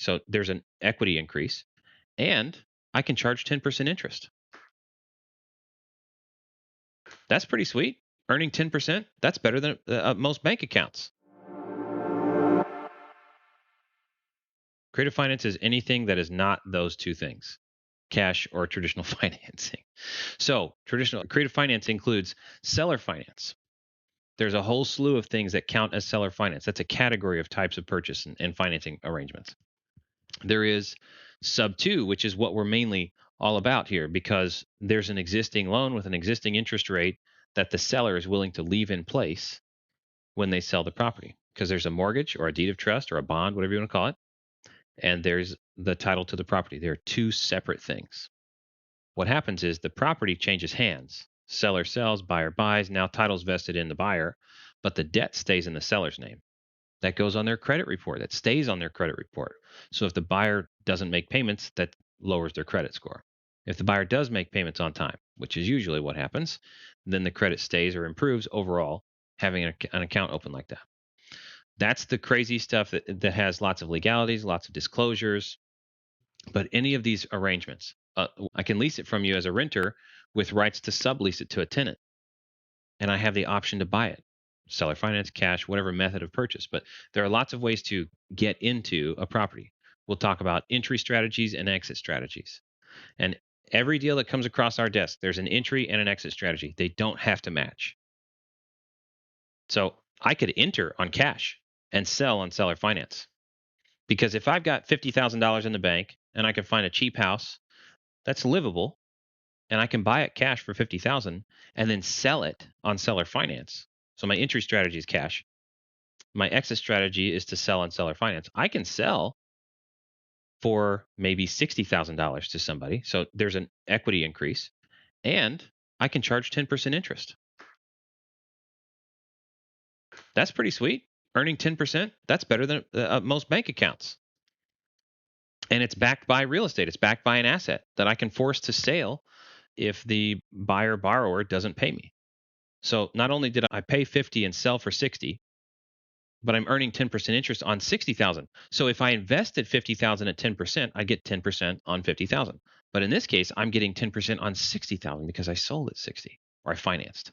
So there's an equity increase, and I can charge 10% interest. That's pretty sweet. Earning 10%, that's better than most bank accounts. Creative finance is anything that is not those two things, cash or traditional financing. So, traditional creative finance includes seller finance. There's a whole slew of things that count as seller finance. That's a category of types of purchase and financing arrangements. There is sub two, which is what we're mainly all about here, because there's an existing loan with an existing interest rate that the seller is willing to leave in place when they sell the property, because there's a mortgage or a deed of trust or a bond, whatever you want to call it, and there's the title to the property. They're two separate things. What happens is the property changes hands. Seller sells, buyer buys. Now title's vested in the buyer, but the debt stays in the seller's name. That goes on their credit report. That stays on their credit report. So if the buyer doesn't make payments, that lowers their credit score. If the buyer does make payments on time, which is usually what happens, then the credit stays or improves overall having an account open like that. That's the crazy stuff that has lots of legalities, lots of disclosures. But any of these arrangements, I can lease it from you as a renter with rights to sublease it to a tenant, and I have the option to buy it, seller finance, cash, whatever method of purchase. But there are lots of ways to get into a property. We'll talk about entry strategies and exit strategies. And every deal that comes across our desk, there's an entry and an exit strategy. They don't have to match. So I could enter on cash and sell on seller finance. Because if I've got $50,000 in the bank and I can find a cheap house that's livable and I can buy it cash for 50,000 and then sell it on seller finance. So my entry strategy is cash. My exit strategy is to sell on seller finance. I can sell for maybe $60,000 to somebody. So there's an equity increase, and I can charge 10% interest. That's pretty sweet. Earning 10%, that's better than most bank accounts. And it's backed by real estate. It's backed by an asset that I can force to sale if the buyer borrower doesn't pay me. So not only did I pay 50 and sell for 60, but I'm earning 10% interest on 60,000. So if I invested 50,000 at 10%, I get 10% on 50,000. But in this case, I'm getting 10% on 60,000 because I sold at 60 or I financed.